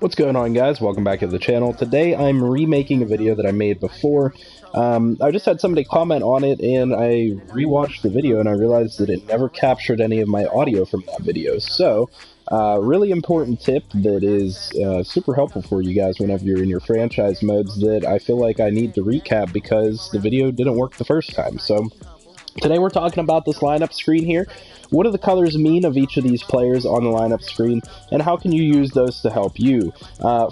What's going on, guys? Welcome back to the channel. Today I'm remaking a video that I made before. I just had somebody comment on it and I rewatched the video and I realized that it never captured any of my audio from that video. So, really important tip that is super helpful for you guys whenever you're in your franchise modes that I feel like I need to recap because the video didn't work the first time. So, today we're talking about this lineup screen here. What do the colors mean of each of these players on the lineup screen, and how can you use those to help you?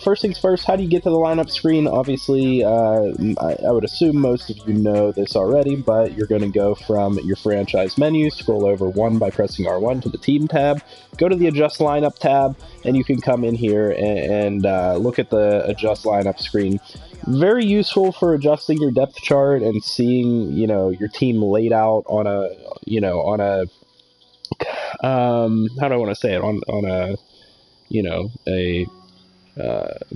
First things first, how do you get to the lineup screen? Obviously, I would assume most of you know this already, but you're going to go from your franchise menu, scroll over one by pressing R1 to the team tab, go to the adjust lineup tab, and you can come in here and look at the adjust lineup screen. Very useful for adjusting your depth chart and seeing, your team laid out on a, how do I want to say it, on a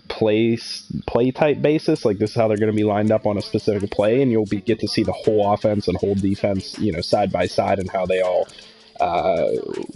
play type basis. Like, this is how they're going to be lined up on a specific play, and you'll get to see the whole offense and whole defense, side by side, and how they all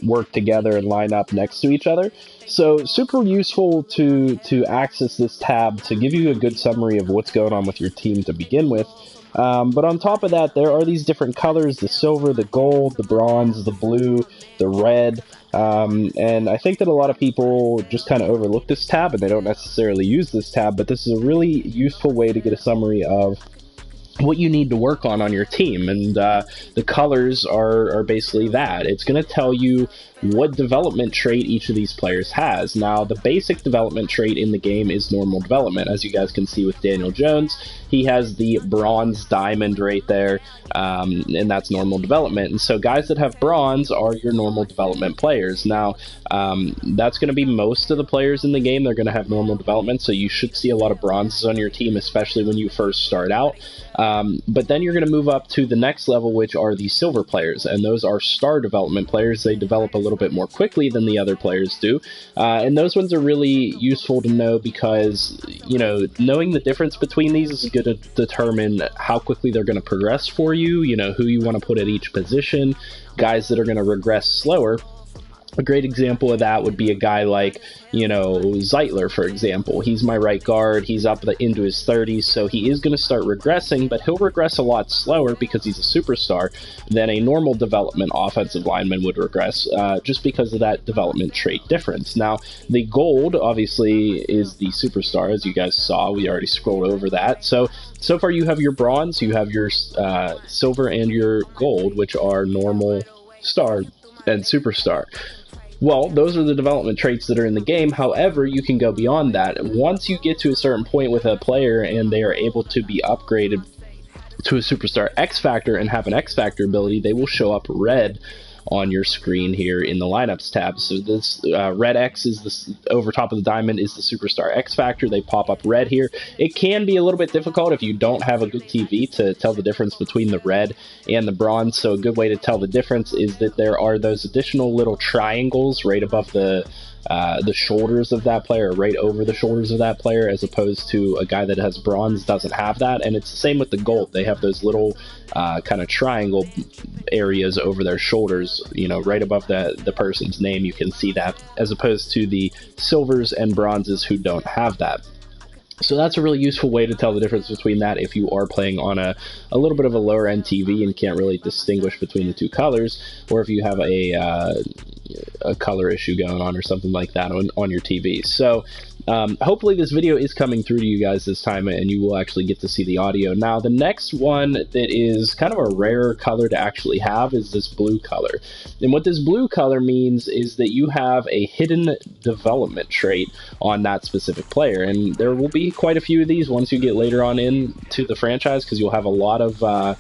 work together and line up next to each other. So super useful to access this tab to give you a good summary of what's going on with your team to begin with. But on top of that, there are these different colors: the silver, the gold, the bronze, the blue, the red. And I think that a lot of people just kind of overlook this tab and they don't necessarily use this tab, but this is a really useful way to get a summary of what you need to work on your team. And the colors are basically that. It's going to tell you what development trait each of these players has. Now, the basic development trait in the game is normal development. As you guys can see with Daniel Jones, he has the bronze diamond right there, and that's normal development. And so guys that have bronze are your normal development players. Now, that's going to be most of the players in the game. They're going to have normal development, so you should see a lot of bronzes on your team, especially when you first start out. But then you're going to move up to the next level, which are the silver players, and those are star development players. They develop a little bit more quickly than the other players do, and those ones are really useful to know because, knowing the difference between these is going to determine how quickly they're going to progress for you, who you want to put at each position, guys that are going to regress slower. A great example of that would be a guy like, Zeitler, for example. He's my right guard. He's up into his 30s, so he is going to start regressing, but he'll regress a lot slower because he's a superstar than a normal development offensive lineman would regress, just because of that development trait difference. Now, the gold, obviously, is the superstar, as you guys saw. We already scrolled over that. So far you have your bronze, you have your silver, and your gold, which are normal, star, and superstar. Well, those are the development traits that are in the game. However, you can go beyond that. Once you get to a certain point with a player and they are able to be upgraded to a superstar X Factor and have an X Factor ability, they will show up red on your screen here in the lineups tab. So this red X is the over top of the diamond is the superstar X Factor. They pop up red here. It can be a little bit difficult if you don't have a good TV to tell the difference between the red and the bronze. So a good way to tell the difference is that there are those additional little triangles right above the shoulders of that player, right over the shoulders of that player, as opposed to a guy that has bronze doesn't have that. And it's the same with the gold. They have those little kind of triangle areas over their shoulders, right above the person's name. You can see that, as opposed to the silvers and bronzes who don't have that. So that's a really useful way to tell the difference between that if you are playing on a little bit of a lower end TV and can't really distinguish between the two colors, or if you have a color issue going on or something like that on your TV. So hopefully this video is coming through to you guys this time and you will actually get to see the audio. Now, the next one that is kind of a rare color to actually have is this blue color. And what this blue color means is that you have a hidden development trait on that specific player. And there will be quite a few of these once you get later on into the franchise, because you'll have a lot of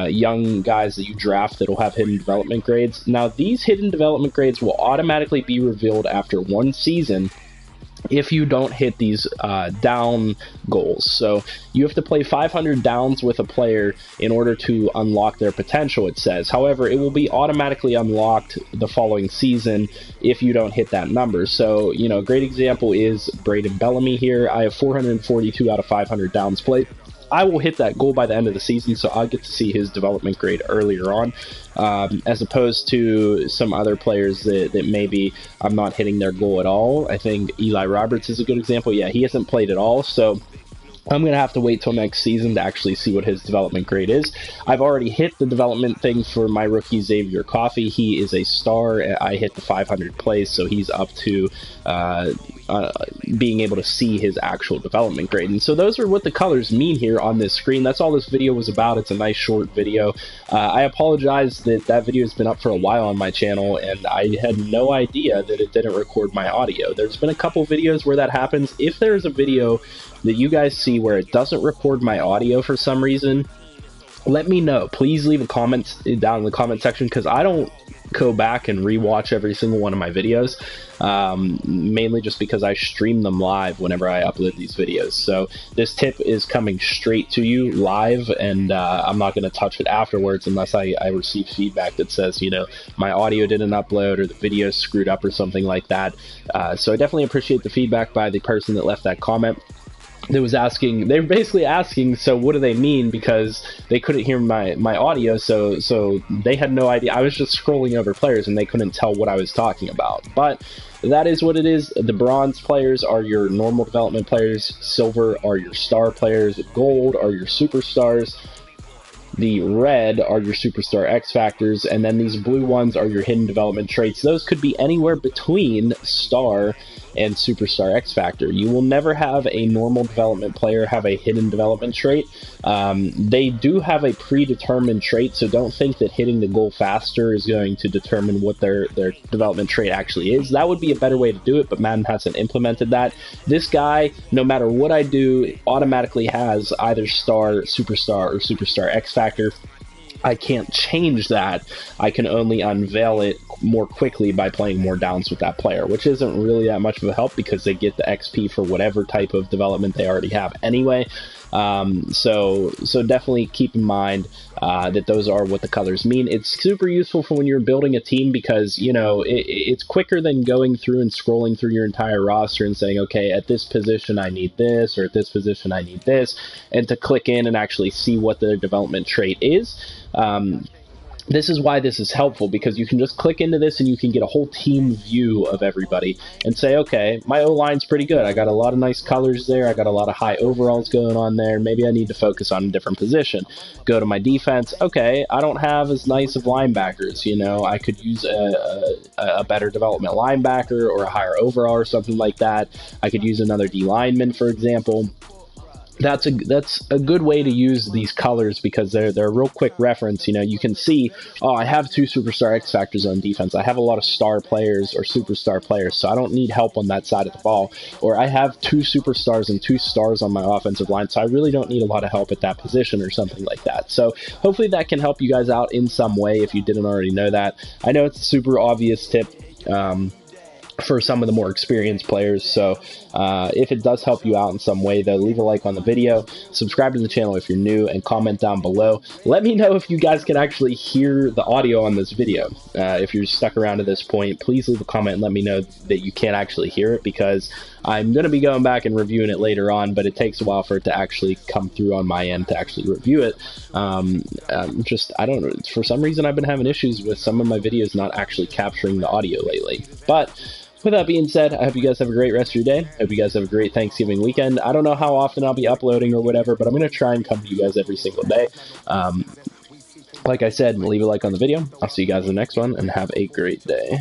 young guys that you draft that will have hidden development grades. Now, these hidden development grades will automatically be revealed after one season if you don't hit these down goals. So you have to play 500 downs with a player in order to unlock their potential, it says. However, it will be automatically unlocked the following season if you don't hit that number. So, a great example is Braden Bellamy here. I have 442 out of 500 downs played. I will hit that goal by the end of the season, so I'll get to see his development grade earlier on, as opposed to some other players that maybe I'm not hitting their goal at all. I think Eli Roberts is a good example. Yeah, he hasn't played at all, so I'm going to have to wait till next season to actually see what his development grade is. I've already hit the development thing for my rookie Xavier Coffey. He is a star. I hit the 500 plays, so he's up to being able to see his actual development grade. And so those are what the colors mean here on this screen. That's all this video was about. It's a nice short video. I apologize that video has been up for a while on my channel, and I had no idea that it didn't record my audio. There's been a couple videos where that happens. If there's a video that you guys see where it doesn't record my audio for some reason, let me know. Please leave a comment down in the comment section, because I don't go back and rewatch every single one of my videos, mainly just because I stream them live whenever I upload these videos. So this tip is coming straight to you live, and I'm not going to touch it afterwards unless I receive feedback that says, you know, my audio didn't upload or the video screwed up or something like that. So I definitely appreciate the feedback by the person that left that comment. That was asking, they were basically asking, so what do they mean, because they couldn't hear my audio, so they had no idea. I was just scrolling over players and they couldn't tell what I was talking about. But that is what it is. The bronze players are your normal development players, silver are your star players, gold are your superstars, the red are your superstar X factors, and then these blue ones are your hidden development traits. Those could be anywhere between star and superstar X factor. You will never have a normal development player have a hidden development trait. They do have a predetermined trait, so don't think that hitting the goal faster is going to determine what their development trait actually is. That would be a better way to do it, but Madden hasn't implemented that. This guy, no matter what I do, automatically has either star, superstar, or superstar X factor. I can't change that. I can only unveil it more quickly by playing more downs with that player, which isn't really that much of a help because they get the XP for whatever type of development they already have anyway. So definitely keep in mind that those are what the colors mean. It's super useful for when you're building a team because, you know, it's quicker than going through and scrolling through your entire roster and saying, okay, at this position I need this, or at this position I need this, and to click in and actually see what their development trait is. This is why this is helpful, because you can just click into this and you can get a whole team view of everybody and say, okay, my O-line's pretty good. I got a lot of nice colors there. I got a lot of high overalls going on there. Maybe I need to focus on a different position. Go to my defense. Okay, I don't have as nice of linebackers. You know, I could use a better development linebacker or a higher overall or something like that. I could use another D lineman, for example. That's a good way to use these colors because they're a real quick reference. You know, you can see, oh, I have 2 superstar X factors on defense. I have a lot of star players or superstar players, so I don't need help on that side of the ball. Or I have 2 superstars and 2 stars on my offensive line, so I really don't need a lot of help at that position or something like that. So hopefully that can help you guys out in some way if you didn't already know that. I know it's a super obvious tip for some of the more experienced players, so if it does help you out in some way, though, leave a like on the video, subscribe to the channel if you're new, and comment down below. Let me know if you guys can actually hear the audio on this video. If you're stuck around to this point, please leave a comment and let me know that you can't actually hear it, because I'm going to be going back and reviewing it later on, but it takes a while for it to actually come through on my end to actually review it. I don't know, for some reason I've been having issues with some of my videos not actually capturing the audio lately. But with that being said, I hope you guys have a great rest of your day. I hope you guys have a great Thanksgiving weekend. I don't know how often I'll be uploading or whatever, but I'm going to try and come to you guys every single day. Like I said, leave a like on the video. I'll see you guys in the next one, and have a great day.